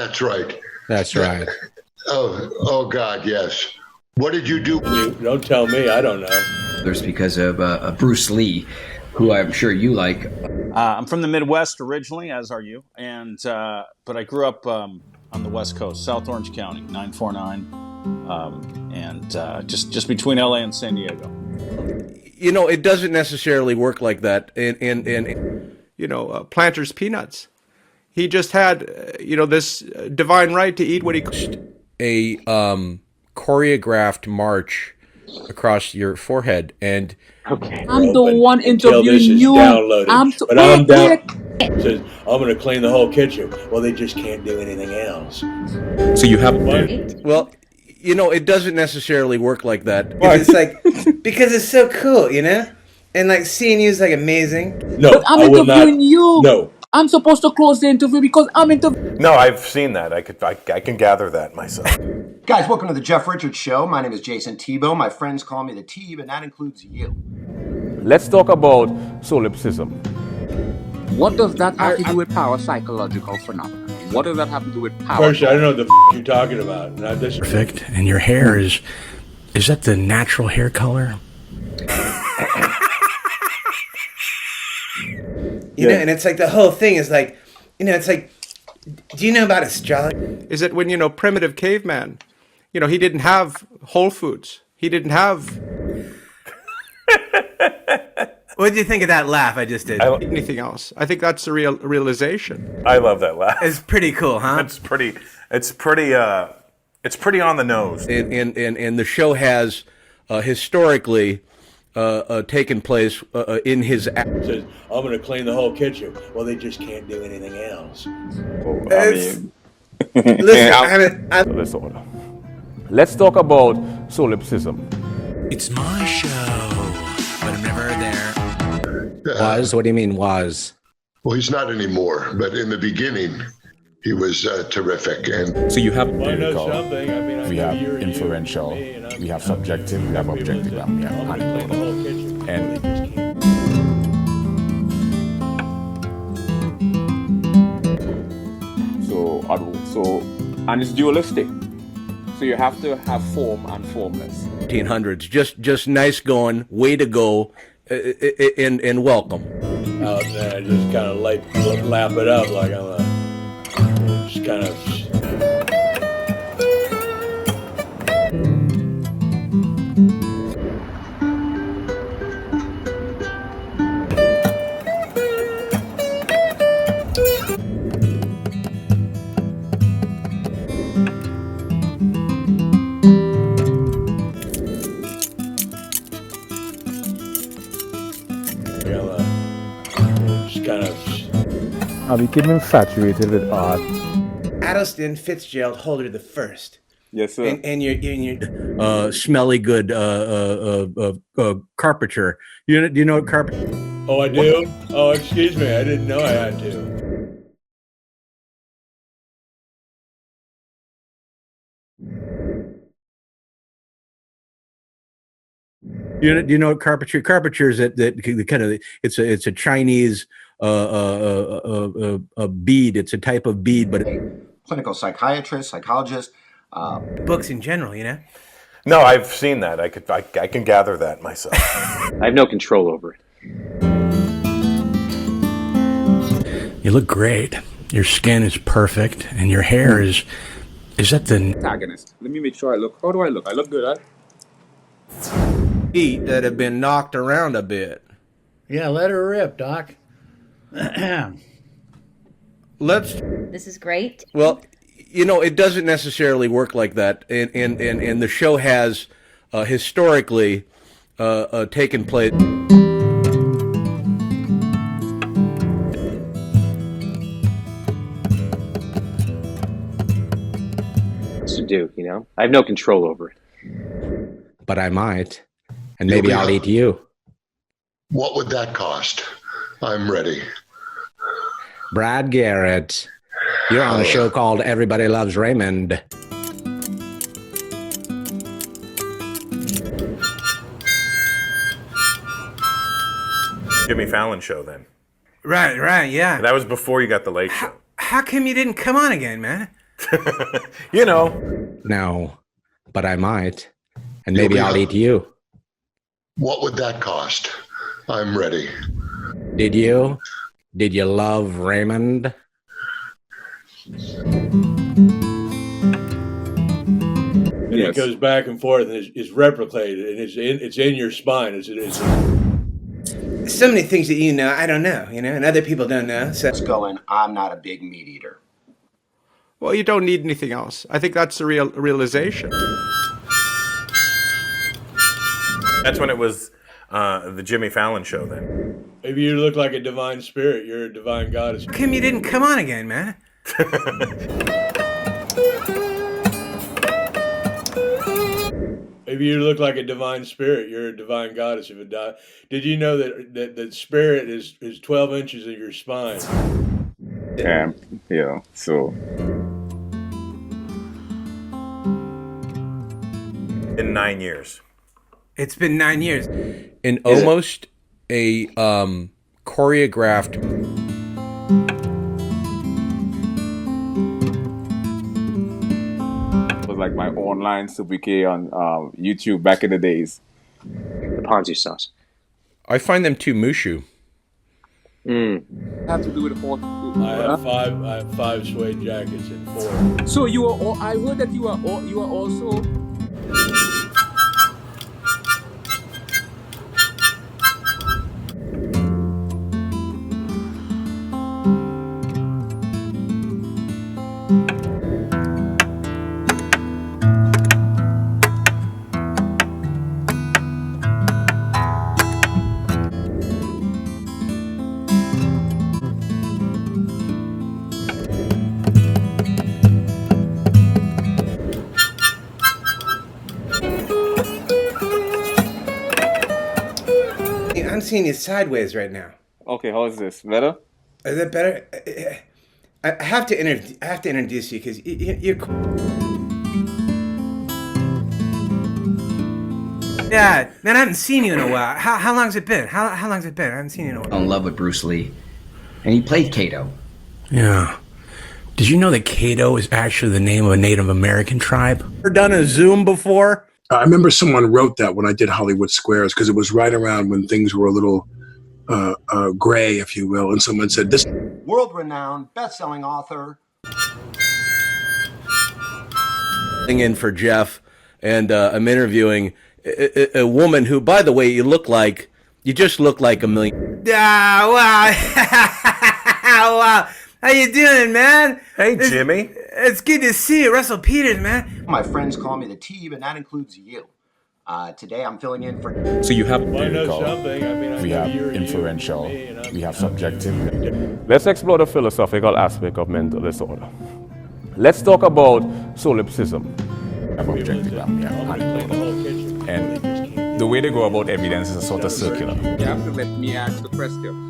That's right. That's right. Oh God, yes. What did you do? Don't tell me, I don't know. There's because of Bruce Lee, who I'm sure you like. I'm from the Midwest originally, as are you, and but I grew up on the West Coast, South Orange County, 949, and just between LA and San Diego. You know, it doesn't necessarily work like that. And you know, Planter's Peanuts. He just had, you know, this divine right to eat what he could. A choreographed march across your forehead, and okay, I'm the one interviewing you. I'm down. Says I'm going to clean the whole kitchen. Well, they just can't do anything else. So you have well, you know, it doesn't necessarily work like that. It's like because it's so cool, you know, and like seeing you is like amazing. No, but I'm interviewing you. No. I'm supposed to close the interview because I'm interviewing. No, I've seen that. I can gather that myself. Guys, welcome to the Jeff Richards Show. My name is Jason Tebow. My friends call me the Teeb, and that includes you. Let's talk about solipsism. What does that have to do with parapsychological phenomena? What does that have to do with power? First, I don't know what the you're talking about. Not this. Perfect. And your hair is that the natural hair color? You know, and it's like the whole thing is like, you know, it's like, do you know about astrology? Is it when, you know, primitive caveman, you know, he didn't have Whole Foods. He didn't have... What did you think of that laugh I just did? Anything else? I think that's the realization. I love that laugh. It's pretty cool, huh? It's pretty on the nose. And the show has historically taken place in his... Says, I'm going to clean the whole kitchen. Well, they just can't do anything else. Listen, let's talk about solipsism. It's my show, but I'm never there. Was? What do you mean, was? Well, he's not anymore, but in the beginning, he was terrific. And so you have empirical, we have inferential, we have subjective, we have objective, we have anecdotal. And and it's dualistic. So you have to have form and formless. 1800s, just nice going, way to go, and welcome. Out there, I just kind of lap it up like I'm just kind of. I became infatuated with art. Atelston, Fitzgerald, Holder the First. Yes, sir. And you're smelly good carpenter. Do you know what carpenter? Oh, I do? Oh, excuse me. I didn't know I had to. Do you know what carpentry? Carpentry is that kind of it's a Chinese a bead. It's a type of bead, but clinical psychiatrist, psychologist, books in general, you know. No, I've seen that. I can gather that myself. I have no control over it. You look great. Your skin is perfect, and your hair is that the antagonist? Let me make sure I look. How do I look? I look good, huh? Feet that have been knocked around a bit. Yeah, let her rip, Doc. This is great. Well, you know, it doesn't necessarily work like that, and the show has historically taken place. To do, you know, I have no control over it. But I might, and maybe I'll eat you. What would that cost? I'm ready. Brad Garrett, you're on a show called Everybody Loves Raymond. Jimmy Fallon show then. Right, yeah. That was before you got the Late Show. How come you didn't come on again, man? You know. No, but I might. And maybe I'll eat you. What would that cost? I'm ready. Did you? Did you love Raymond? And it goes back and forth and is replicated, and it's in your spine. It's so many things that you know, I don't know, and other people don't know. So Let's go in. I'm not a big meat eater. Well, you don't need anything else. I think that's the realization. That's when it was the Jimmy Fallon show then. Maybe you look like a divine spirit. You're a divine goddess. How come you didn't come on again, man? Maybe you look like a divine spirit. You're a divine goddess. If it died, did you know that spirit is 12 inches of your spine? Yeah. So. In 9 years. It's been 9 years. In almost a choreographed. Was like my online sobriquet on YouTube back in the days. The Ponzi sauce. I find them too mushu. Have to do with the 4. I have 5 suede jackets and 4. So you are. I heard that you are also. I'm seeing you sideways right now. Okay, how is this? Better? Is that better? I have to introduce you because you're. Yeah, man, I haven't seen you in a while. How long's it been? How long's it been? I haven't seen you in a while. In love with Bruce Lee, and he played Kato. Yeah. Did you know that Kato is actually the name of a Native American tribe? Ever done a Zoom before? I remember someone wrote that when I did Hollywood Squares, because it was right around when things were a little gray, if you will. And someone said, this World-renowned, best-selling author. In for Jeff, and I'm interviewing a woman who, by the way, you just look like a million. Wow. Wow. How you doing, man? Hey, Jimmy. It's good to see you, Russell Peters, man. My friends call me the T, and that includes you. Today I'm filling in for... So you have empirical, we have inferential, we have subjective. Let's explore the philosophical aspect of mental disorder. Let's talk about solipsism. We have objective, we have anecdotal. And the way they go about evidence is sort of circular. You have to let me ask the question.